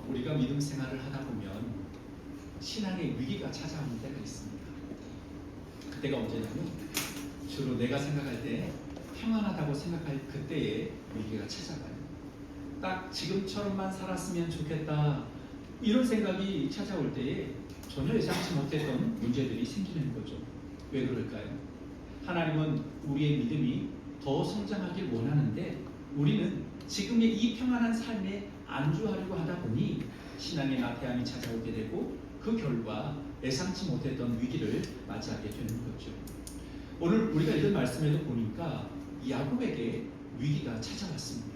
우리가 믿음 생활을 하다 보면 신앙의 위기가 찾아오는 때가 있습니다. 그때가 언제냐면 주로 내가 생각할 때 평안하다고 생각할 그때의 위기가 찾아와요. 딱 지금처럼만 살았으면 좋겠다 이런 생각이 찾아올 때에 전혀 예상치 못했던 문제들이 생기는 거죠. 왜 그럴까요? 하나님은 우리의 믿음이 더 성장하길 원하는데 우리는 지금의 이 평안한 삶에 안주하려고 하다 보니 신앙의 나태함이 찾아오게 되고 그 결과 예상치 못했던 위기를 맞이하게 되는 거죠. 오늘 우리가 읽은 말씀에도 보니까 야곱에게 위기가 찾아왔습니다.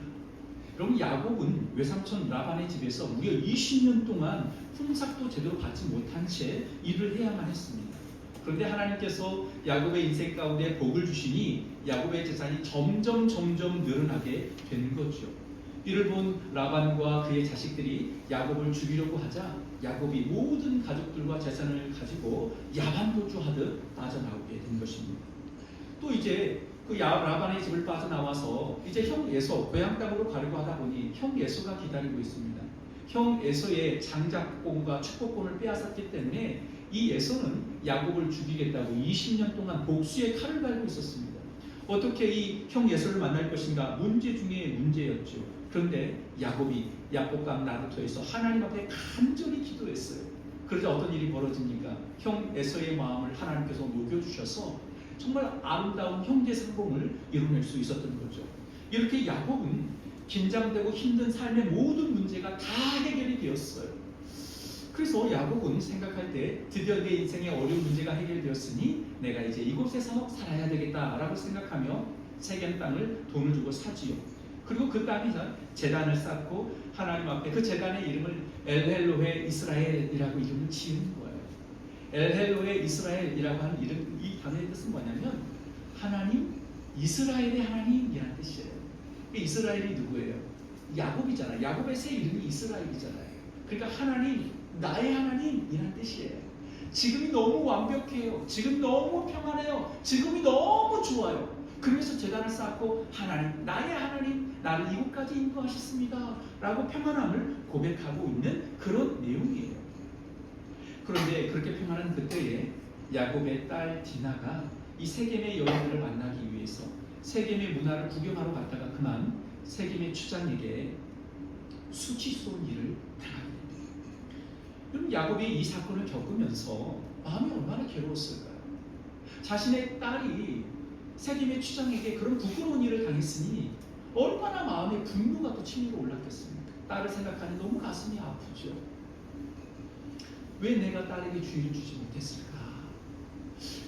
여러분, 야곱은 외삼촌 라반의 집에서 무려 20년 동안 품삯도 제대로 받지 못한 채 일을 해야만 했습니다. 그런데 하나님께서 야곱의 인생 가운데 복을 주시니 야곱의 재산이 점점 늘어나게 되는 거죠. 이를 본 라반과 그의 자식들이 야곱을 죽이려고 하자 야곱이 모든 가족들과 재산을 가지고 야반도주하듯 빠져나오게 된 것입니다. 또 이제 그 라반의 집을 빠져나와서 이제 형 에서 고향 땅으로 가려고 하다 보니 형 에서가 기다리고 있습니다. 형 에서의 장자권과 축복권을 빼앗았기 때문에 이 에서는 야곱을 죽이겠다고 20년 동안 복수의 칼을 갈고 있었습니다. 어떻게 이 형 에서를 만날 것인가 문제 중에 문제였죠. 그런데 야곱이 야복강 나루터에서 하나님 앞에 간절히 기도했어요. 그러자 어떤 일이 벌어집니까? 형 에서의 마음을 하나님께서 녹여주셔서 정말 아름다운 형제 상봉을 이뤄낼 수 있었던 거죠. 이렇게 야곱은 긴장되고 힘든 삶의 모든 문제가 다 해결이 되었어요. 그래서 야곱은 생각할 때 드디어 내 인생의 어려운 문제가 해결되었으니 내가 이제 이곳에서 살아야 되겠다라고 생각하며 세겜 땅을 돈을 주고 사지요. 그리고 그 땅에서 제단을 쌓고 하나님 앞에 그 제단의 이름을 엘헬로헤 이스라엘이라고 이름을 지은 거예요. 엘헬로헤 이스라엘이라고 하는 이름, 이 단어의 뜻은 뭐냐면 하나님, 이스라엘의 하나님이라는 뜻이에요. 이스라엘이 누구예요? 야곱이잖아요. 야곱의 새 이름이 이스라엘이잖아요. 그러니까 하나님, 나의 하나님이라는 뜻이에요. 지금이 너무 완벽해요. 지금 너무 평안해요. 지금이 너무 좋아요. 그래서 제단을 쌓고 하나님, 나의 하나님, 나를 이곳까지 인도하셨습니다 라고 평안함을 고백하고 있는 그런 내용이에요. 그런데 그렇게 평안한 그때에 야곱의 딸 디나가 이 세겜의 여인들을 만나기 위해서 세겜의 문화를 구경하러 갔다가 그만 세겜의 추장에게 수치스러운 일을 당하게 됩니다. 여러분, 야곱이 이 사건을 겪으면서 마음이 얼마나 괴로웠을까요? 자신의 딸이 세겜의 추장에게 그런 부끄러운 일을 당했으니 얼마나 마음에 분노가 또 치밀어 올랐겠습니까? 딸을 생각하니 너무 가슴이 아프죠. 왜 내가 딸에게 주의를 주지 못했을까?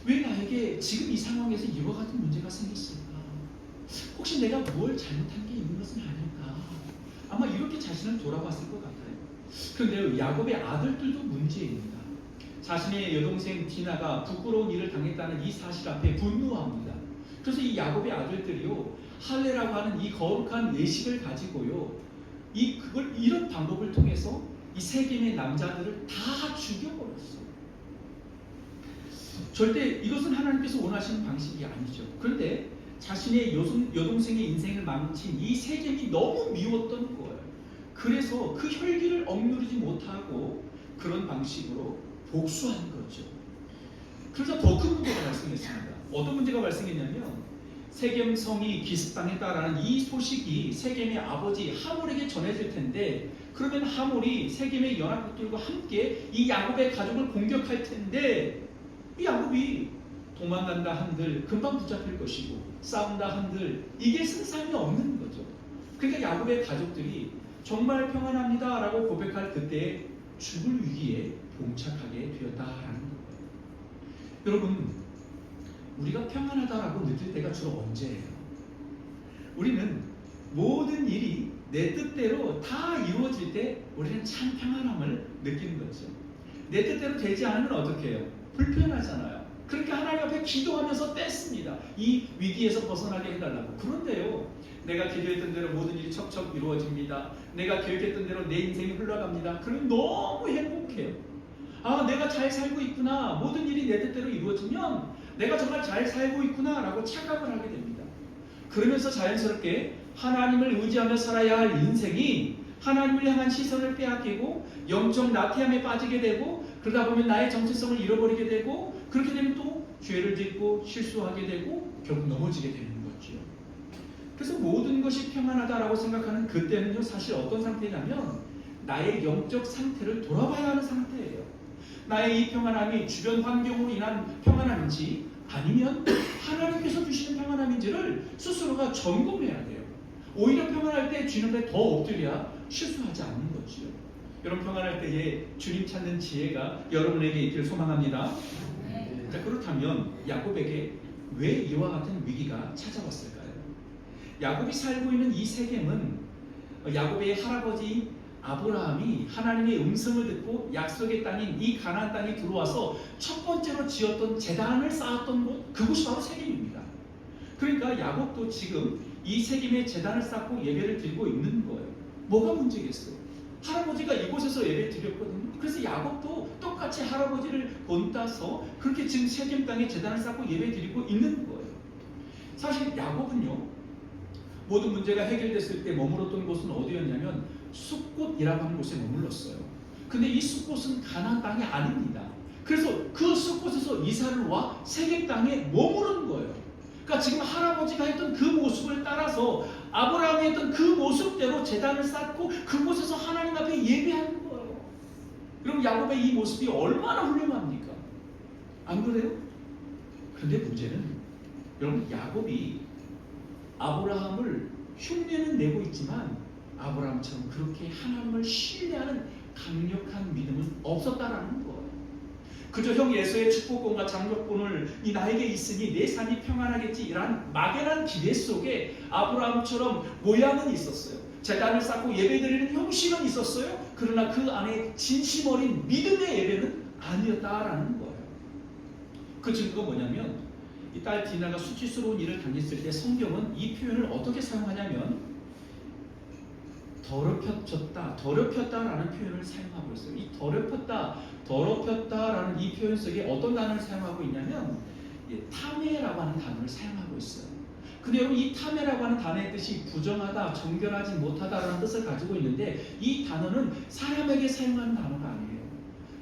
왜 나에게 지금 이 상황에서 이와 같은 문제가 생겼을까? 혹시 내가 뭘 잘못한 게 있는 것은 아닐까? 아마 이렇게 자신을 돌아봤을 것 같아요. 그런데 야곱의 아들들도 문제입니다. 자신의 여동생 디나가 부끄러운 일을 당했다는 이 사실 앞에 분노합니다. 그래서 이 야곱의 아들들이요, 할례라고 하는 이 거룩한 예식을 가지고요, 그걸 이런 방법을 통해서 이 세겜의 남자들을 다 죽여버렸어요. 절대 이것은 하나님께서 원하시는 방식이 아니죠. 그런데 자신의 여동생의 인생을 망친 이 세겜이 너무 미웠던 거예요. 그래서 그 혈기를 억누르지 못하고 그런 방식으로 복수한 거죠. 그래서 더 큰 문제가 발생했습니다. 어떤 문제가 발생했냐면 세겜 성이 기습당했다라는 이 소식이 세겜의 아버지 하몰에게 전해질 텐데, 그러면 하몰이 세겜의 연합국들과 함께 이 야곱의 가족을 공격할 텐데, 이 야곱이 도망간다 한들 금방 붙잡힐 것이고 싸운다 한들 이게 승산이 없는 거죠. 그러니까 야곱의 가족들이 정말 평안합니다 라고 고백할 그때에 죽을 위기에 봉착하게 되었다라는 거예요. 여러분, 우리가 평안하다라고 느낄 때가 주로 언제예요? 우리는 모든 일이 내 뜻대로 다 이루어질 때 우리는 참 평안함을 느끼는 거죠. 내 뜻대로 되지 않으면 어떻게 해요? 불편하잖아요. 그러니까 하나님 앞에 기도하면서 뗐습니다. 이 위기에서 벗어나게 해달라고. 그런데요, 내가 기도했던 대로 모든 일이 척척 이루어집니다. 내가 계획했던 대로 내 인생이 흘러갑니다. 그러면 너무 행복해요. 아, 내가 잘 살고 있구나. 모든 일이 내 뜻대로 이루어지면 내가 정말 잘 살고 있구나 라고 착각을 하게 됩니다. 그러면서 자연스럽게 하나님을 의지하며 살아야 할 인생이 하나님을 향한 시선을 빼앗기고 영적 나태함에 빠지게 되고, 그러다 보면 나의 정체성을 잃어버리게 되고, 그렇게 되면 또 죄를 짓고 실수하게 되고 결국 넘어지게 되는 거죠. 그래서 모든 것이 평안하다라고 생각하는 그때는요, 사실 어떤 상태냐면 나의 영적 상태를 돌아봐야 하는 상태예요. 나의 이 평안함이 주변 환경으로 인한 평안함인지 아니면 하나님께서 주시는 평안함인지를 스스로가 점검해야 돼요. 오히려 평안할 때 주님에 더 엎드려야 실수하지 않는 거지요. 여러분, 평안할 때에 주님 찾는 지혜가 여러분에게 있기를 소망합니다. 자, 그렇다면 야곱에게 왜 이와 같은 위기가 찾아왔을까요? 야곱이 살고 있는 이 세겜은 야곱의 할아버지 아브라함이 하나님의 음성을 듣고 약속의 땅인 이 가나안 땅에 들어와서 첫 번째로 지었던 제단을 쌓았던 곳, 그곳이 바로 세겜입니다. 그러니까 야곱도 지금 이 세겜에 제단을 쌓고 예배를 드리고 있는 거예요. 뭐가 문제겠어요? 할아버지가 이곳에서 예배를 드렸거든요. 그래서 야곱도 똑같이 할아버지를 본따서 그렇게 지금 세겜 땅에 제단을 쌓고 예배 드리고 있는 거예요. 사실 야곱은요, 모든 문제가 해결됐을 때 머물렀던 곳은 어디였냐면 숫곳이라고 하는 곳에 머물렀어요. 근데 이 숫곳은 가나안 땅이 아닙니다. 그래서 그 숫곳에서 이사를 와 세겜 땅에 머무른 거예요. 그러니까 지금 할아버지가 했던 그 모습을 따라서 아브라함이 했던 그 모습대로 제단을 쌓고 그곳에서 하나님 앞에 예배하는 거예요. 여러분, 야곱의 이 모습이 얼마나 훌륭합니까? 안 그래요? 그런데 문제는 여러분, 야곱이 아브라함을 흉내는 내고 있지만 아브라함처럼 그렇게 하나님을 신뢰하는 강력한 믿음은 없었다라는 거예요. 그저 형 예수의 축복권과 장족권이 나에게 있으니 내 삶이 평안하겠지라는 막연한 기대 속에 아브라함처럼 모양은 있었어요. 제단을 쌓고 예배드리는 형식은 있었어요. 그러나 그 안에 진심 어린 믿음의 예배는 아니었다라는 거예요. 그 증거가 뭐냐면 이 딸 디나가 수치스러운 일을 당했을 때 성경은 이 표현을 어떻게 사용하냐면 더럽혔다라는 표현을 사용하고 있어요. 이 더럽혔다라는 이 표현 속에 어떤 단어를 사용하고 있냐면 탐해라고 하는 단어를 사용하고 있어요. 근데 여러분, 이 탐해라고 하는 단어의 뜻이 부정하다, 정결하지 못하다라는 뜻을 가지고 있는데 이 단어는 사람에게 사용하는 단어가 아니에요.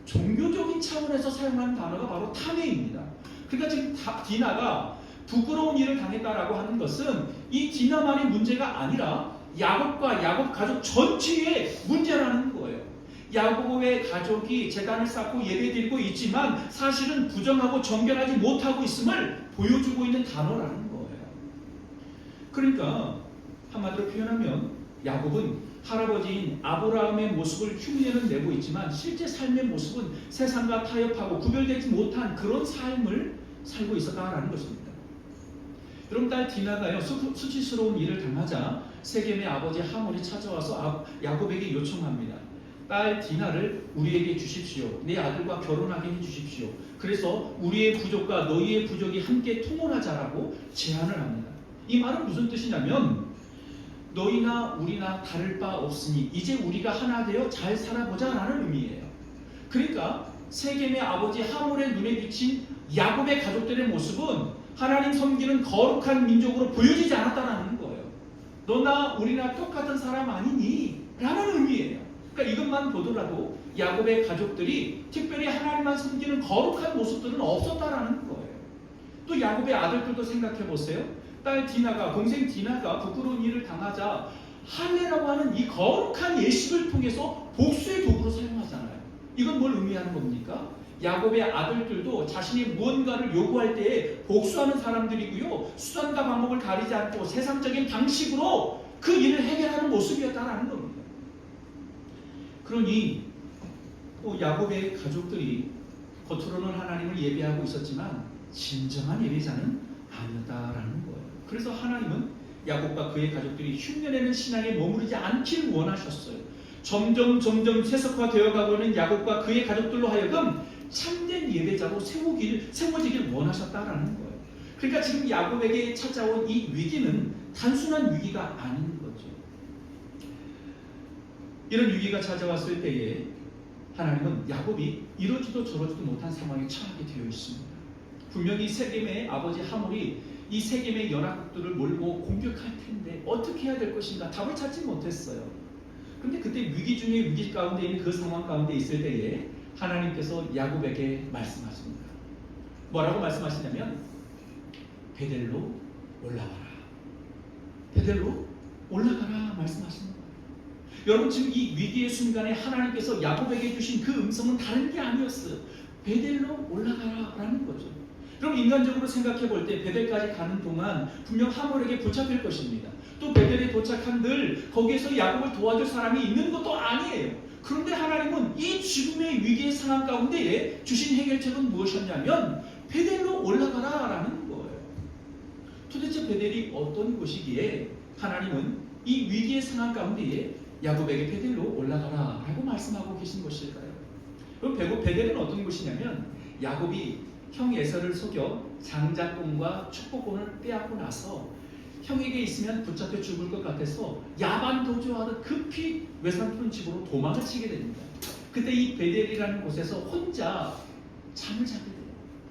종교적인 차원에서 사용하는 단어가 바로 탐해입니다. 그러니까 지금 디나가 부끄러운 일을 당했다라고 하는 것은 이 디나만의 문제가 아니라 야곱과 야곱 가족 전체의 문제라는 거예요. 야곱의 가족이 제단을 쌓고 예배드리고 있지만 사실은 부정하고 정결하지 못하고 있음을 보여주고 있는 단어라는 거예요. 그러니까 한마디로 표현하면 야곱은 할아버지인 아브라함의 모습을 흉내는 내고 있지만 실제 삶의 모습은 세상과 타협하고 구별되지 못한 그런 삶을 살고 있었다라는 것입니다. 여러분, 딸 디나가요, 수치스러운 일을 당하자 세겜의 아버지 하몰이 찾아와서 야곱에게 요청합니다. 딸 디나를 우리에게 주십시오. 내 아들과 결혼하게 해주십시오. 그래서 우리의 부족과 너희의 부족이 함께 통혼하자라고 제안을 합니다. 이 말은 무슨 뜻이냐면 너희나 우리나 다를 바 없으니 이제 우리가 하나 되어 잘 살아보자라는 의미예요. 그러니까 세겜의 아버지 하몰의 눈에 비친 야곱의 가족들의 모습은 하나님 섬기는 거룩한 민족으로 보여지지 않았다는 거예요. 너나 우리나 똑같은 사람 아니니? 라는 의미예요. 그러니까 이것만 보더라도 야곱의 가족들이 특별히 하나님만 섬기는 거룩한 모습들은 없었다라는 거예요. 또 야곱의 아들들도 생각해 보세요. 딸 디나가, 동생 디나가 부끄러운 일을 당하자 할례라고 하는 이 거룩한 예식을 통해서 복수의 도구로 사용하잖아요. 이건 뭘 의미하는 겁니까? 야곱의 아들들도 자신이 무언가를 요구할 때에 복수하는 사람들이고요, 수단과 방법을 가리지 않고 세상적인 방식으로 그 일을 해결하는 모습이었다라는 겁니다. 그러니 야곱의 가족들이 겉으로는 하나님을 예배하고 있었지만 진정한 예배자는 아니었다라는 거예요. 그래서 하나님은 야곱과 그의 가족들이 흉내내는 신앙에 머무르지 않길 원하셨어요. 점점 세속화되어 가고 있는 야곱과 그의 가족들로 하여금 참된 예배자로 세워지길 원하셨다라는 거예요. 그러니까 지금 야곱에게 찾아온 이 위기는 단순한 위기가 아닌 거죠. 이런 위기가 찾아왔을 때에 하나님은 야곱이 이러지도 저러지도 못한 상황에 처하게 되어 있습니다. 분명히 세겜의 아버지 하몰이 이 세겜의 연합국들을 몰고 공격할 텐데 어떻게 해야 될 것인가 답을 찾지 못했어요. 그런데 그때 위기 중에 위기 가운데 있는 그 상황 가운데 있을 때에 하나님께서 야곱에게 말씀하십니다. 뭐라고 말씀하시냐면 베델로 올라가라. 베델로 올라가라 말씀하십니다. 여러분 지금 이 위기의 순간에 하나님께서 야곱에게 주신 그 음성은 다른 게 아니었어요. 베델로 올라가라라는 거죠. 그럼 인간적으로 생각해 볼 때 베델까지 가는 동안 분명 하몰에게 붙잡힐 것입니다. 또 베델에 도착한들 거기에서 야곱을 도와줄 사람이 있는 것도 아니에요. 그런데 하나님은 이 지금의 위기의 상황 가운데에 주신 해결책은 무엇이었냐면 베델로 올라가라라는 거예요. 도대체 베델이 어떤 곳이기에 하나님은 이 위기의 상황 가운데에 야곱에게 베델로 올라가라라고 말씀하고 계신 것일까요? 그럼 베델은 어떤 곳이냐면 야곱이 형 에서를 속여 장자권과 축복권을 빼앗고 나서 형에게 있으면 붙잡혀 죽을 것 같아서 야반 도주하듯 급히 외삼촌 집으로 도망을 치게 됩니다. 그때 이 베델이라는 곳에서 혼자 잠을 자게 돼요.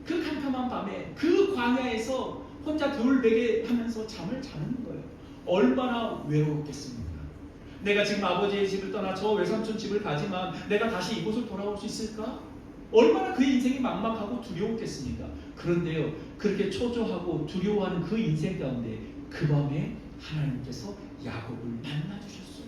그 캄캄한 밤에 그 광야에서 혼자 돌베개 하면서 잠을 자는 거예요. 얼마나 외로웠겠습니까? 내가 지금 아버지의 집을 떠나 저 외삼촌 집을 가지만 내가 다시 이곳을 돌아올 수 있을까? 얼마나 그 인생이 막막하고 두려웠겠습니까? 그런데요, 그렇게 초조하고 두려워하는 그 인생 가운데 그 밤에 하나님께서 야곱을 만나주셨어요.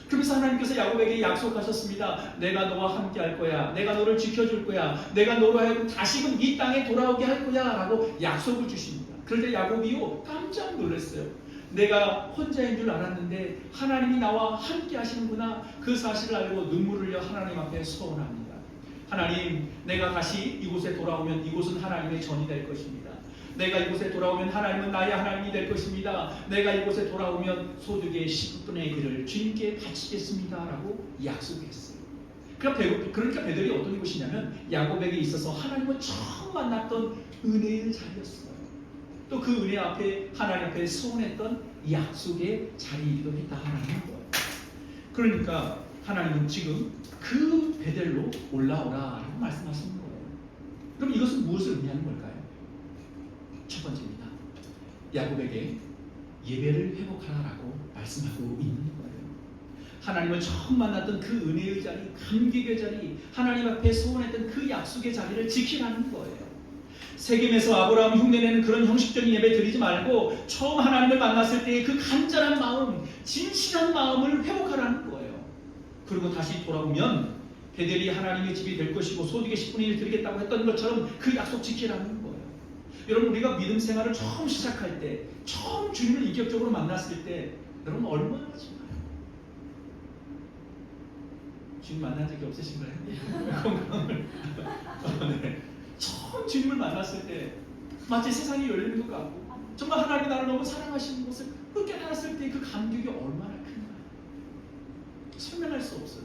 그러면서 하나님께서 야곱에게 약속하셨습니다. 내가 너와 함께 할 거야. 내가 너를 지켜줄 거야. 내가 너로 하여금 다시금 이 땅에 돌아오게 할 거야 라고 약속을 주십니다. 그런데 야곱이요 깜짝 놀랐어요. 내가 혼자인 줄 알았는데 하나님이 나와 함께 하시는구나. 그 사실을 알고 눈물을 흘려 하나님 앞에 서원합니다. 하나님, 내가 다시 이곳에 돌아오면 이곳은 하나님의 전이 될 것입니다. 내가 이곳에 돌아오면 하나님은 나의 하나님이 될 것입니다. 내가 이곳에 돌아오면 소득의 10분의 1을 주님께 바치겠습니다 라고 약속했어요. 그러니까 베델이 어떤 곳이냐면 야곱에게 있어서 하나님은 처음 만났던 은혜의 자리였어요. 또 그 은혜 앞에 하나님 앞에 소원했던 약속의 자리이기도 했다라는 거예요. 그러니까 하나님은 지금 그 베델로 올라오라라고 말씀하시는 거예요. 그럼 이것은 무엇을 의미하는 걸까요? 첫 번째입니다. 야곱에게 예배를 회복하라라고 말씀하고 있는 거예요. 하나님을 처음 만났던 그 은혜의 자리, 감격의 자리, 하나님 앞에 소원했던 그 약속의 자리를 지키라는 거예요. 세겜에서 아브라함 흉내내는 그런 형식적인 예배 드리지 말고 처음 하나님을 만났을 때의 그 간절한 마음, 진실한 마음을 회복하라는 거예요. 그리고 다시 돌아오면 베델이 하나님의 집이 될 것이고 소득의 10분의 1 드리겠다고 했던 것처럼 그 약속 지키라는 거예요. 여러분 우리가 믿음 생활을 처음 시작할 때, 처음 주님을 인격적으로 만났을 때 여러분 얼마나 좋아요. 주님 만난 적이 없으신가요? 건강을 네. 처음 주님을 만났을 때 마치 세상이 열리는 것 같고 정말 하나님이 나를 너무 사랑하시는 것을 깨달았을 때 그 감격이 얼마나 큰가 설명할 수 없어요.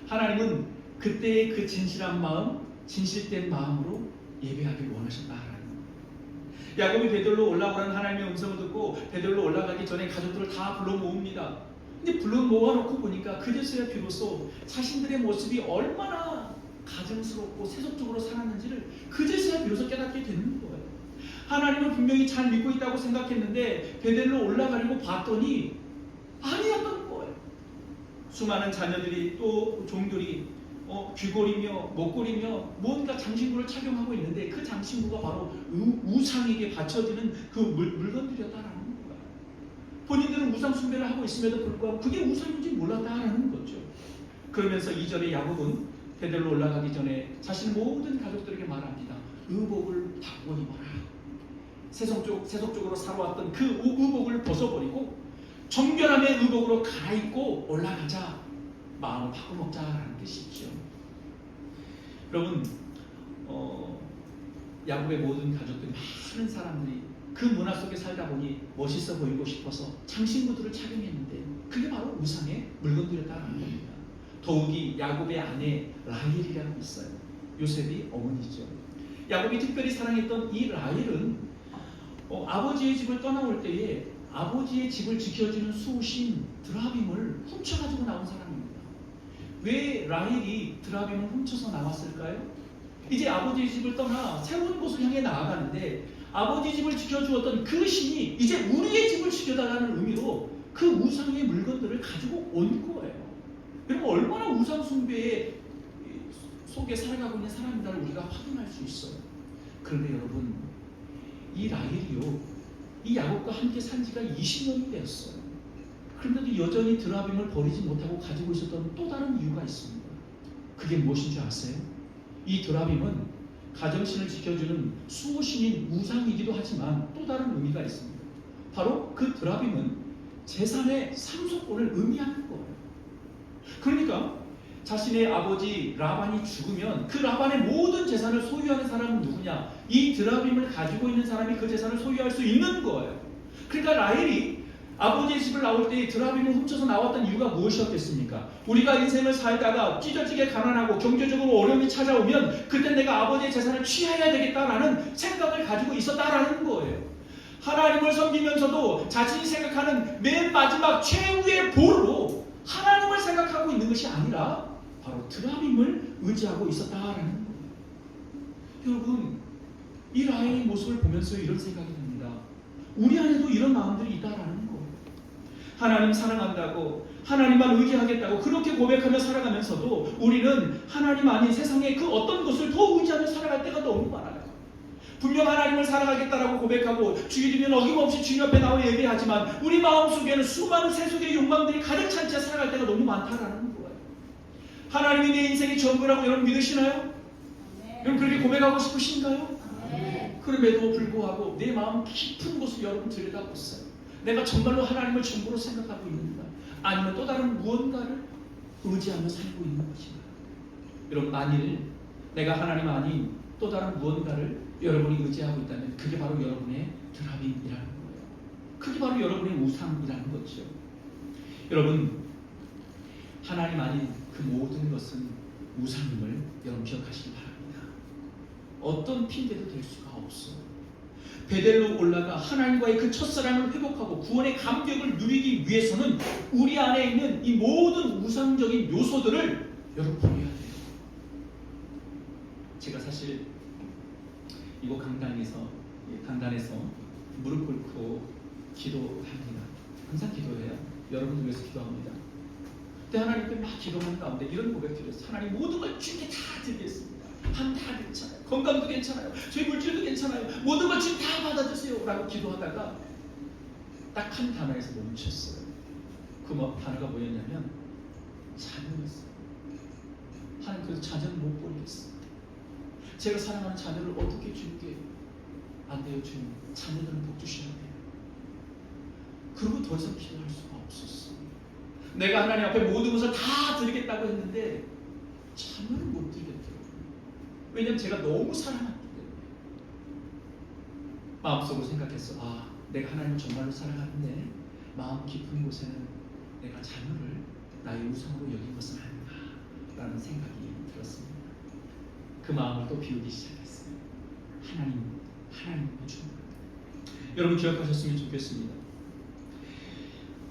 하나님은 그때의 그 진실한 마음, 진실된 마음으로 예배하길 원하신다라는 거예요. 야곱이 베델로 올라오라는 하나님의 음성을 듣고 베델로 올라가기 전에 가족들을 다 불러 모읍니다. 근데 불러 모아놓고 보니까 그제서야 비로소 자신들의 모습이 얼마나 가증스럽고 세속적으로 살았는지를 그제서야 비로소 깨닫게 되는 거예요. 하나님을 분명히 잘 믿고 있다고 생각했는데 베델로 올라가려고 봤더니 아니었던 거예요. 수많은 자녀들이 또 종들이 귀걸이며 목걸이며 뭔가 장신구를 착용하고 있는데 그 장신구가 바로 우상에게 바쳐지는 그 물건들이었다라는 거예요. 본인들은 우상 숭배를 하고 있음에도 불구하고 그게 우상인지 몰랐다라는 거죠. 그러면서 2절에 야곱은 베델로 올라가기 전에 자신 모든 가족들에게 말합니다. 의복을 바꾸어 입어라. 세속적으로 살아왔던 그 의복을 벗어버리고 정결함의 의복으로 갈아입고 올라가자. 마음을 바꿔먹자라는 뜻이죠. 여러분 야곱의 모든 가족들, 많은 사람들이 그 문화 속에 살다 보니 멋있어 보이고 싶어서 장신구들을 착용했는데 그게 바로 우상의 물건들이었다는 겁니다. 더욱이 야곱의 아내 라헬이라고 있어요. 요셉이 어머니죠. 야곱이 특별히 사랑했던 이 라헬은 아버지의 집을 떠나올 때에 아버지의 집을 지켜주는 수호신 드라빔을 훔쳐가지고 나온 사람입니다. 왜 라헬이 드라빔을 훔쳐서 나왔을까요? 이제 아버지의 집을 떠나 새로운 곳을 향해 나아가는데 아버지 집을 지켜주었던 그 신이 이제 우리의 집을 지켜달라는 의미로 그 우상의 물건들을 가지고 온 거예요. 여러분 얼마나 우상 숭배 속에 살아가고 있는 사람이라를 우리가 확인할 수 있어요. 그런데 여러분 이 라헬이요, 이 야곱과 함께 산 지가 20년이 되었어요. 그런데도 여전히 드라빔을 버리지 못하고 가지고 있었던 또 다른 이유가 있습니다. 그게 무엇인 줄 아세요? 이 드라빔은 가정신을 지켜주는 수호신인 우상이기도 하지만 또 다른 의미가 있습니다. 바로 그 드라빔은 재산의 상속권을 의미하는 거예요. 그러니까 자신의 아버지 라반이 죽으면 그 라반의 모든 재산을 소유하는 사람은 누구냐? 이 드라빔을 가지고 있는 사람이 그 재산을 소유할 수 있는 거예요. 그러니까 라헬이 아버지의 집을 나올 때 드라빔을 훔쳐서 나왔던 이유가 무엇이었겠습니까? 우리가 인생을 살다가 찢어지게 가난하고 경제적으로 어려움이 찾아오면 그때 내가 아버지의 재산을 취해야 되겠다라는 생각을 가지고 있었다라는 거예요. 하나님을 섬기면서도 자신이 생각하는 맨 마지막 최후의 보루로 하나님을 생각하고 있는 것이 아니라 바로 드라빔을 의지하고 있었다라는 거예요. 여러분 이 라헬의 모습을 보면서 이런 생각이 듭니다. 우리 안에도 이런 마음들이 있다라는 거예요. 하나님 사랑한다고, 하나님만 의지하겠다고 그렇게 고백하며 살아가면서도 우리는 하나님 아닌 세상의 그 어떤 것을 더 의지하며 살아갈 때가 너무 많아요. 분명 하나님을 사랑하겠다라고 고백하고 주일이면 어김없이 주님 앞에 나와 예배하지만 우리 마음속에는 수많은 세속의 욕망들이 가득 찬 채 살아갈 때가 너무 많다라는 거예요. 하나님이 내 인생의 전부라고 여러분 믿으시나요? 네. 여러분 그렇게 고백하고 싶으신가요? 네. 그럼에도 불구하고 내 마음 깊은 곳을 여러분 들여다보세요. 내가 정말로 하나님을 전부로 생각하고 있는가? 아니면 또 다른 무언가를 의지하며 살고 있는 것인가? 여러분 만일 내가 하나님 아닌 또 다른 무언가를 여러분이 의지하고 있다면 그게 바로 여러분의 드라빔이라는 거예요. 그게 바로 여러분의 우상이라는 거죠. 여러분 하나님 아닌 그 모든 것은 우상임을 여러분 기억하시기 바랍니다. 어떤 핑계도 될 수가 없어요. 베델로 올라가 하나님과의 그 첫사랑을 회복하고 구원의 감격을 누리기 위해서는 우리 안에 있는 이 모든 우상적인 요소들을 여러분 버려야 돼요. 제가 사실 이곳 강단에서 무릎 꿇고 기도합니다. 항상 기도해요. 여러분을 위해서 기도합니다. 그때 하나님께 막 기도하는 가운데 이런 고백 드렸어요. 하나님 모든 걸 주께 다 드리겠습니다. 다 괜찮아요. 건강도 괜찮아요. 저희 물질도 괜찮아요. 모든 걸 주님 다 받아주세요. 라고 기도하다가 딱 한 단어에서 멈췄어요. 그 단어가 뭐였냐면 자녀였어요. 하나님 그 자녀를 못 버리겠어요. 제가 사랑하는 자녀를 어떻게 주님께 안 돼요 주님. 자녀들은 복 주셔야 돼요. 그리고 더 이상 기도할 수가 없었어요. 내가 하나님 앞에 모든 것을 다 드리겠다고 했는데 자녀를 못 드리겠더라고요. 왜냐하면 제가 너무 사랑하기 때문에. 마음속으로 생각했어. 아, 내가 하나님을 정말로 사랑하는데 마음 깊은 곳에는 내가 자녀를 나의 우상으로 여긴 것은 아닌가 라는 생각이 들었습니다. 그 마음을 또 비우기 시작했어요. 하나님의 충분. 여러분 기억하셨으면 좋겠습니다.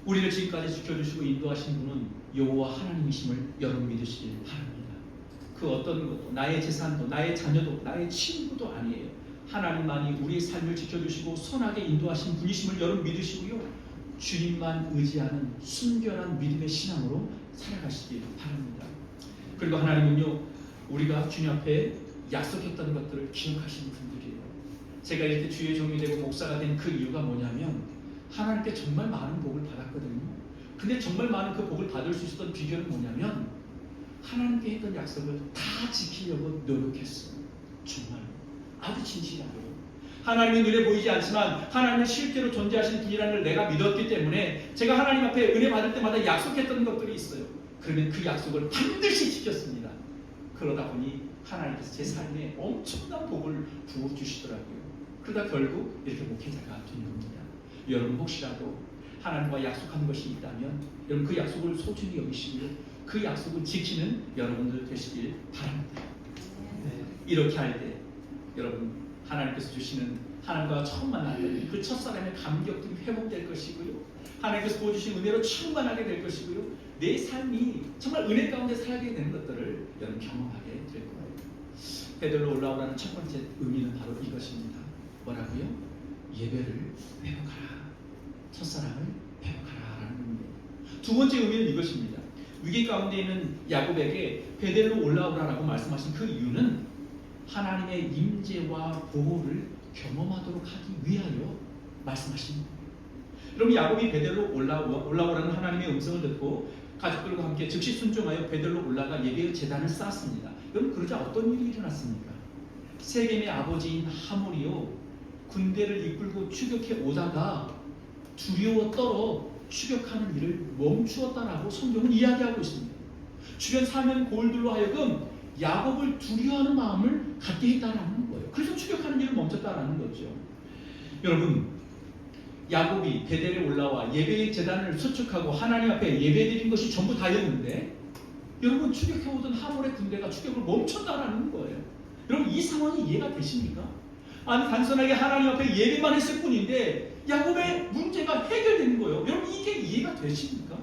우리를 지금까지 지켜주시고 인도하신 분은 여호와 하나님이심을 여러분 믿으시길 바랍니다. 그 어떤 것도 나의 재산도 나의 자녀도 나의 친구도 아니에요. 하나님만이 우리의 삶을 지켜주시고 선하게 인도하신 분이심을 여러분 믿으시고요. 주님만 의지하는 순결한 믿음의 신앙으로 살아가시길 바랍니다. 그리고 하나님은요, 우리가 주님 앞에 약속했던 것들을 기억하시는 분들이에요. 제가 이렇게 주의 종이 되고 목사가 된 그 이유가 뭐냐면 하나님께 정말 많은 복을 받았거든요. 근데 정말 많은 그 복을 받을 수 있었던 비결은 뭐냐면 하나님께 했던 약속을 다 지키려고 노력했어요. 정말 아주 진실하게. 하나님의 눈에 보이지 않지만 하나님은 실제로 존재하신 분이라는 걸 내가 믿었기 때문에 제가 하나님 앞에 은혜 받을 때마다 약속했던 것들이 있어요. 그러면 그 약속을 반드시 지켰습니다. 그러다 보니 하나님께서 제 삶에 엄청난 복을 부어주시더라고요. 그러다 결국 이렇게 목회자가 된 겁니다. 여러분 혹시라도 하나님과 약속한 것이 있다면 여러분 그 약속을 소중히 여기시고요. 그 약속을 지키는 여러분들 되시길 바랍니다. 네. 이렇게 할 때 여러분 하나님께서 주시는 하나님과 처음 만났던 그 첫사랑의 감격들이 회복될 것이고요. 하나님께서 보여주신 은혜로 충만하게 될 것이고요. 내 삶이 정말 은혜 가운데 살게 되는 것들을 여러분 경험하게 될 거예요. 베들로 올라오라는 첫 번째 의미는 바로 이것입니다. 뭐라고요? 예배를 회복하라. 첫사랑을 회복하라 라는 의미입니다. 두 번째 의미는 이것입니다. 위기 가운데 있는 야곱에게 베델로 올라오라라고 말씀하신 그 이유는 하나님의 임재와 보호를 경험하도록 하기 위하여 말씀하신 겁니다. 여러분, 야곱이 베델로 올라오라는 하나님의 음성을 듣고 가족들과 함께 즉시 순종하여 베델로 올라가 예배의 제단을 쌓았습니다. 여러분, 그러자 어떤 일이 일어났습니까? 세겜의 아버지인 하몰이요, 군대를 이끌고 추격해 오다가 두려워 떨어 추격하는 일을 멈추었다라고 성경은 이야기하고 있습니다. 주변 사면 고을들로 하여금 야곱을 두려워하는 마음을 갖게 했다라는 거예요. 그래서 추격하는 일을 멈췄다라는 거죠. 여러분, 야곱이 베델에 올라와 예배의 제단을 수축하고 하나님 앞에 예배드린 것이 전부 다였는데, 여러분, 추격해오던 하몰의 군대가 추격을 멈췄다라는 거예요. 여러분, 이 상황이 이해가 되십니까? 아니, 단순하게 하나님 앞에 예배만 했을 뿐인데 야곱의 문제가 해결된 거예요. 여러분, 이게 이해가 되십니까?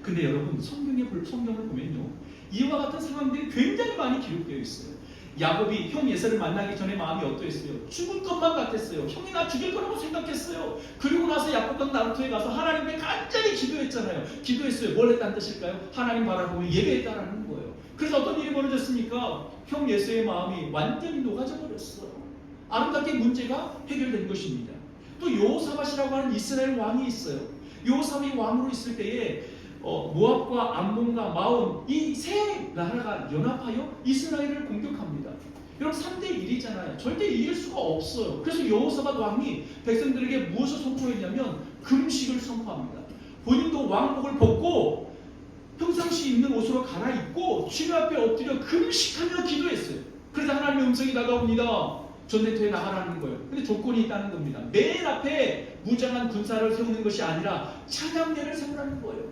근데 여러분, 성경을 보면요, 이와 같은 상황들이 굉장히 많이 기록되어 있어요. 야곱이 형 에서를 만나기 전에 마음이 어떠했어요? 죽을 것만 같았어요. 형이 나 죽일 거라고 생각했어요. 그리고 나서 야곱과 나루토에 가서 하나님께 간절히 기도했잖아요. 기도했어요. 뭘 했다는 뜻일까요? 하나님 바라보며 예배했다라는 거예요. 그래서 어떤 일이 벌어졌습니까? 형 예수의 마음이 완전히 녹아져 버렸어요. 아름답게 문제가 해결된 것입니다. 또 여호사밧이라고 하는 이스라엘 왕이 있어요. 여호사밧이 왕으로 있을 때에 모압과 암몬과 마온 이 세 나라가 연합하여 이스라엘을 공격합니다. 여러분, 3대 1이잖아요. 절대 이길 수가 없어요. 그래서 여호사밧 왕이 백성들에게 무엇을 선포했냐면 금식을 선포합니다. 본인도 왕복을 벗고 평상시 입는 옷으로 갈아입고 주님 앞에 엎드려 금식하며 기도했어요. 그래서 하나님의 음성이 다가옵니다. 전쟁터에 나가라는 거예요. 근데 조건이 있다는 겁니다. 맨 앞에 무장한 군사를 세우는 것이 아니라 찬양대를 세우라는 거예요.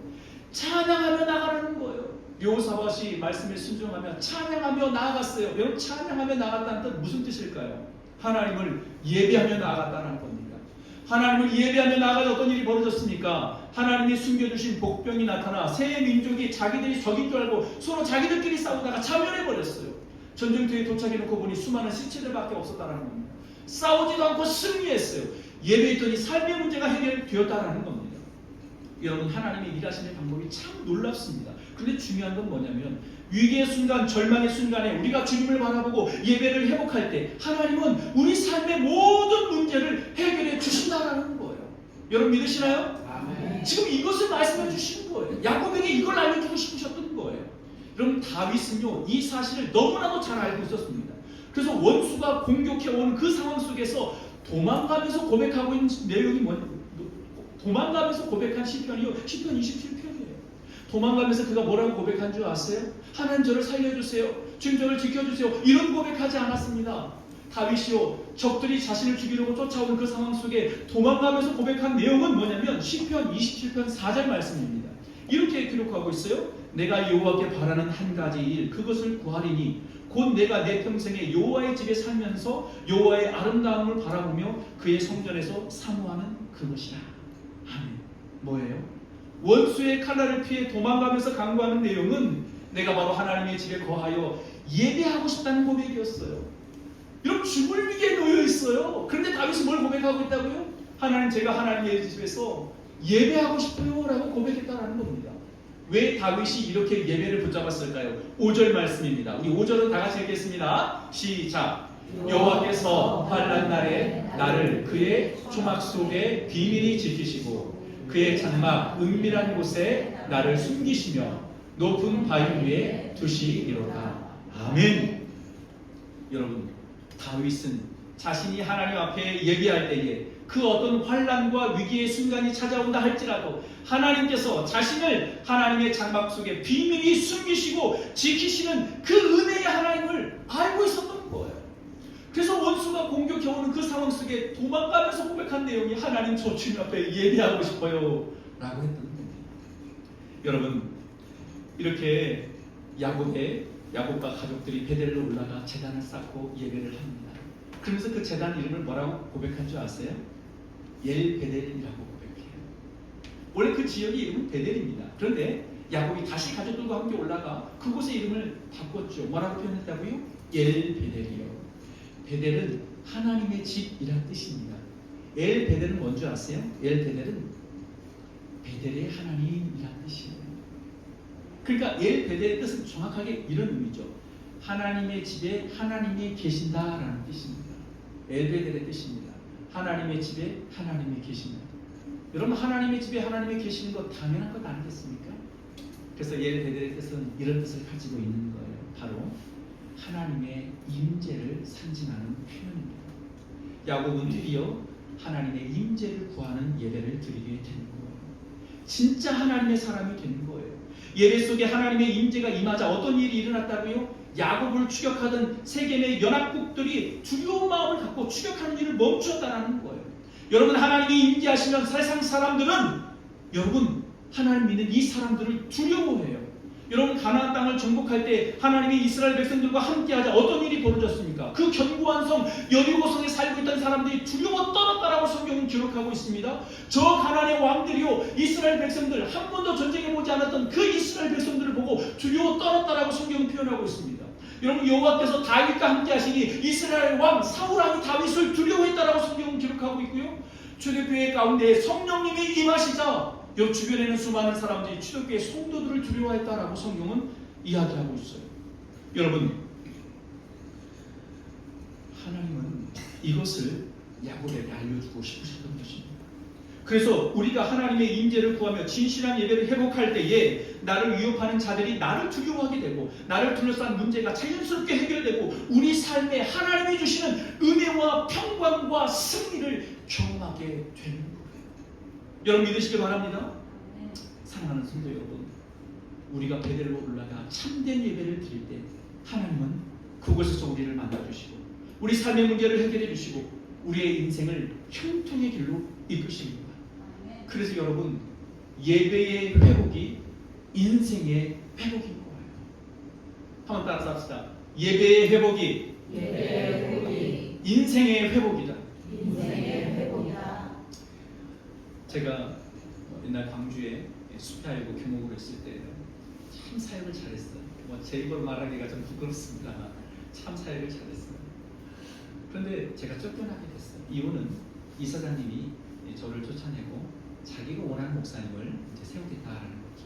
찬양하며 나가라는 거예요. 여호사밧이 말씀에 순종하며 찬양하며 나아갔어요. 여러분, 찬양하며 나갔다는 뜻 무슨 뜻일까요? 하나님을 예배하며 나아갔다는 겁니다. 하나님을 예배하며 나아가서 어떤 일이 벌어졌습니까? 하나님이 숨겨주신 복병이 나타나 세 민족이 자기들이 적인 줄 알고 서로 자기들끼리 싸우다가 자멸해버렸어요. 전쟁터에 도착해놓고 보니 수많은 시체들밖에 없었다는 겁니다. 싸우지도 않고 승리했어요. 예배했더니 삶의 문제가 해결되었다는 겁니다. 여러분, 하나님의 일하시는 방법이 참 놀랍습니다. 그런데 중요한 건 뭐냐면, 위기의 순간, 절망의 순간에 우리가 주님을 바라보고 예배를 회복할 때 하나님은 우리 삶의 모든 문제를 해결해 주신다는 거예요. 여러분, 믿으시나요? 아멘. 지금 이것을 말씀해 주시는 거예요. 야곱에게 이걸 알려주고 싶으셨던 거예요. 여러분, 다윗은요, 이 사실을 너무나도 잘 알고 있었습니다. 그래서 원수가 공격해온 그 상황 속에서 도망가면서 고백하고 있는 내용이 뭐냐면, 도망가면서 고백한 시편이요, 시편 27편이에요. 도망가면서 그가 뭐라고 고백한 줄 아세요? 하나님, 저를 살려주세요. 주님, 저를 지켜주세요. 이런 고백하지 않았습니다. 다윗이요, 적들이 자신을 죽이려고 쫓아오는 그 상황 속에 도망가면서 고백한 내용은 뭐냐면 시편 27편 4절 말씀입니다. 이렇게 기록하고 있어요. 내가 여호와께 바라는 한 가지 일, 그것을 구하리니 곧 내가 내 평생에 여호와의 집에 살면서 여호와의 아름다움을 바라보며 그의 성전에서 사모하는 그것이라. 아멘. 뭐예요? 원수의 칼날을 피해 도망가면서 간구하는 내용은 내가 바로 하나님의 집에 거하여 예배하고 싶다는 고백이었어요. 여러분, 죽을 위기에 놓여 있어요. 그런데 다윗이 뭘 고백하고 있다고요? 하나님, 제가 하나님의 집에서 예배하고 싶어요 라고 고백했다는 겁니다. 왜 다윗이 이렇게 예배를 붙잡았을까요? 5절 말씀입니다. 우리 5절은 다 같이 읽겠습니다. 시작. 여호와께서 환난 날에 나를 그의 초막 속에 비밀히 지키시고 그의 장막 은밀한 곳에 나를 숨기시며 높은 바위 위에 두시리로다. 아멘. 여러분, 다윗은 자신이 하나님 앞에 예배할 때에 그 어떤 환난과 위기의 순간이 찾아온다 할지라도 하나님께서 자신을 하나님의 장막 속에 비밀히 숨기시고 지키시는 그 은혜의 하나님을 알고 있었던 거예요. 그래서 원수가 공격해오는 그 상황 속에 도망가면서 고백한 내용이 하나님, 저 주님 앞에 예배하고 싶어요 라고 했던 겁니다. 여러분, 이렇게 야곱과 가족들이 베델로 올라가 제단을 쌓고 예배를 합니다. 그러면서 그 제단 이름을 뭐라고 고백한 줄 아세요? 엘베델이라고 고백해요. 원래 그 지역의 이름은 베델입니다. 그런데 야곱이 다시 가족들과 함께 올라가 그곳의 이름을 바꿨죠. 뭐라고 표현했다고요? 엘베델이요. 베델은 하나님의 집이란 뜻입니다. 엘베델은 뭔지 아세요? 엘베델은 베델의 하나님이란 뜻이에요. 그러니까 엘 베델의 뜻은 정확하게 이런 의미죠. 하나님의 집에 하나님이 계신다라는 뜻입니다. 엘 베델의 뜻입니다. 하나님의 집에 하나님이 계신다. 여러분, 하나님의 집에 하나님이 계시는 것 당연한 것 아니겠습니까? 그래서 엘 베델의 뜻은 이런 뜻을 가지고 있는 거예요. 바로 하나님의 임재를 상징하는 표현입니다. 야곱은 드디어 하나님의 임재를 구하는 예배를 드리게 되는 거예요. 진짜 하나님의 사람이 되는 거예요. 예배 속에 하나님의 임재가 임하자 어떤 일이 일어났다고요? 야곱을 추격하던 세겜의 연합국들이 두려운 마음을 갖고 추격하는 일을 멈췄다는 거예요. 여러분, 하나님이 임재하시면 세상 사람들은 여러분 하나님 믿는 이 사람들을 두려워해요. 여러분, 가나안 땅을 정복할 때 하나님이 이스라엘 백성들과 함께하자 어떤 일이 벌어졌습니까? 그 견고한 성 여리고성에 살고 있던 사람들이 두려워 떨었다라고 성경은 기록하고 있습니다. 저 가나안의 왕들이요, 이스라엘 백성들, 한 번도 전쟁해보지 않았던 그 이스라엘 백성들을 보고 두려워 떨었다라고 성경은 표현하고 있습니다. 여러분, 여호와께서 다윗과 함께 하시니 이스라엘 왕 사울 왕이 다윗을 두려워했다라고 성경은 기록하고 있고요. 초대교회 가운데 성령님이 임하시자 옆 주변에는 수많은 사람들이 초대교회 성도들을 두려워했다라고 성경은 이야기하고 있어요. 여러분, 하나님은 이것을 야곱에게 알려주고 싶으셨던 것입니다. 그래서 우리가 하나님의 임재를 구하며 진실한 예배를 회복할 때에 나를 위협하는 자들이 나를 두려워하게 되고 나를 둘러싼 문제가 자연스럽게 해결되고 우리 삶에 하나님이 주시는 은혜와 평강과 승리를 경험하게 되는 거예요. 여러분, 믿으시기 바랍니다. 사랑하는 성도 여러분, 우리가 베델로 올라가 참된 예배를 드릴 때 하나님은 그곳에서 우리를 만나주시고 우리 삶의 문제를 해결해 주시고 우리의 인생을 형통의 길로 이끄십니다. 그래서 여러분, 예배의 회복이 인생의 회복인 거예요. 한번 따라서 합시다. 예배의 회복이 인생의 회복이다. 제가 옛날 광주에 수타이고 교목을 했을 때 참 사역을 잘했어요. 제 입으로 말하기가 좀 부끄럽습니다만 참 사역을 잘했어요. 그런데 제가 쫓겨나게 됐어요. 이유는 이사장님이 저를 쫓아내고 자기가 원하는 목사님을 이제 세우겠다라는 거죠.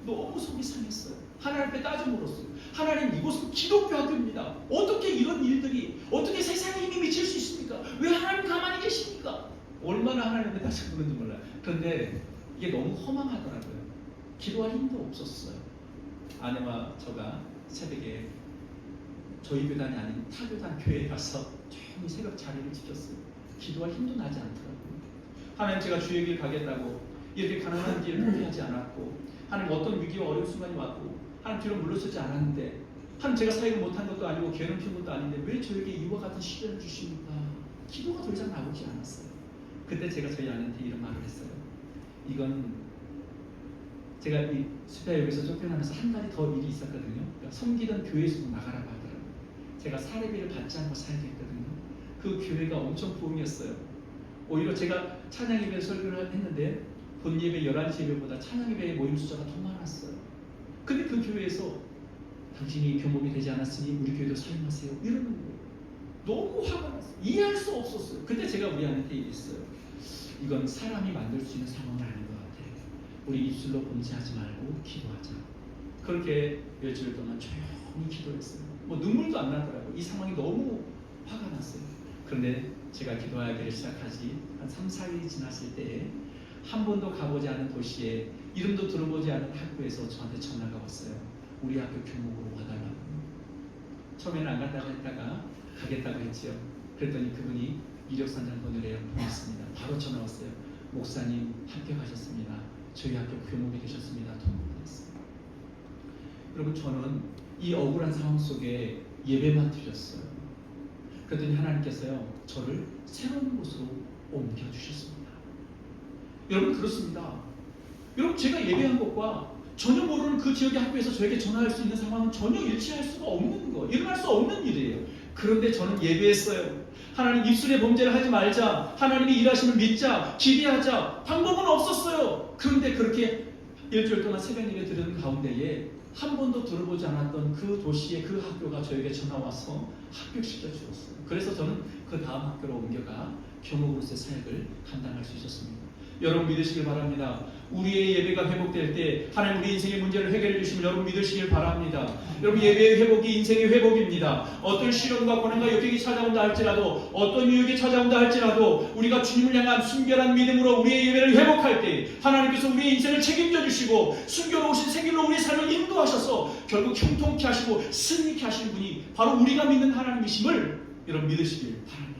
너무 속이 상했어요. 하나님 앞에 따져 물었어요. 하나님, 이곳은 기독교 학교입니다. 어떻게 이런 일들이, 어떻게 세상에 힘이 미칠 수 있습니까? 왜 하나님 가만히 계십니까? 얼마나 하나님 앞에 따져 물었는지 몰라요. 그런데 이게 너무 허망하더라고요. 기도할 힘도 없었어요. 아내와 저가 새벽에 저희 교단이 아닌 타 교단 교회에 가서 조용히 새벽 자리를 지켰어요. 기도할 힘도 나지 않더라고요. 하나님, 제가 주의 길 가겠다고 이렇게 가난한 길을 포기하지 않았고, 하나님 어떤 위기와 어려운 순간이 왔고 하나님 뒤로 물러서지 않았는데, 하나님 제가 사역을 못한 것도 아니고 괴롭힌 것도 아닌데 왜 저에게 이와 같은 시련을 주십니까? 기도가 더 이상 나오지 않았어요. 그때 제가 저희 아내한테 이런 말을 했어요. 이건 제가 이 수다역에서 쫓겨나면서 한 가지 더 일이 있었거든요. 그러니까 섬기던 교회에서도 나가라고 하더라고요. 제가 사례비를 받지 않고 살겠거든요. 그 교회가 엄청 부흥이었어요. 오히려 제가 찬양 예배 설교를 했는데 본 예배 11시 예배보다 찬양 예배의 모임 숫자가 더 많았어요. 근데 그 교회에서 당신이 교목이 되지 않았으니 우리 교회도 사임하세요, 이러는 거예요. 너무 화가 났어요. 이해할 수 없었어요. 그때 제가 우리 아내한테 얘기했어요. 이건 사람이 만들 수 있는 상황은 아닌 것 같아. 우리 입술로 범죄하지 말고 기도하자. 그렇게 일주일 동안 조용히 기도했어요. 뭐 눈물도 안 나더라고요. 이 상황이 너무 화가 났어요. 그런데 제가 기도하기를 시작하지 한 3, 4일이 지났을 때에 한 번도 가보지 않은 도시에, 이름도 들어보지 않은 학교에서 저한테 전화가 왔어요. 우리 학교 교목으로 와달라고. 처음에는 안 간다고 했다가 가겠다고 했지요. 그랬더니 그분이 이력선장 번호를 보냈습니다. 바로 전화 왔어요. 목사님 합격하셨습니다. 저희 학교 교목이 되셨습니다. 통보했어요. 여러분, 저는 이 억울한 상황 속에 예배만 드렸어요. 그랬더니 하나님께서요, 저를 새로운 곳으로 옮겨주셨습니다. 여러분, 그렇습니다. 여러분, 제가 예배한 것과 전혀 모르는 그 지역의 학교에서 저에게 전화할 수 있는 상황은 전혀 일치할 수가 없는 거, 일어날 수 없는 일이에요. 그런데 저는 예배했어요. 하나님, 입술의 범죄를 하지 말자, 하나님이 일하시는 믿자, 기대하자. 방법은 없었어요. 그런데 그렇게 일주일 동안 새벽 예배 드리는 가운데에 한 번도 들어보지 않았던 그 도시의 그 학교가 저에게 전화 와서 합격시켜 주었어요. 그래서 저는 그 다음 학교로 옮겨가 교목으로서의 사역을 감당할 수 있었습니다. 여러분 믿으시길 바랍니다. 우리의 예배가 회복될 때 하나님 우리 인생의 문제를 해결해 주시면 여러분 믿으시길 바랍니다. 여러분 예배의 회복이 인생의 회복입니다. 어떤 시련과 고난과 역경이 찾아온다 할지라도 어떤 유혹이 찾아온다 할지라도 우리가 주님을 향한 순결한 믿음으로 우리의 예배를 회복할 때 하나님께서 우리의 인생을 책임져 주시고 순결로우신 생길로 우리의 삶을 인도하셔서 결국 형통케 하시고 승리케 하시는 분이 바로 우리가 믿는 하나님이심을 여러분 믿으시길 바랍니다.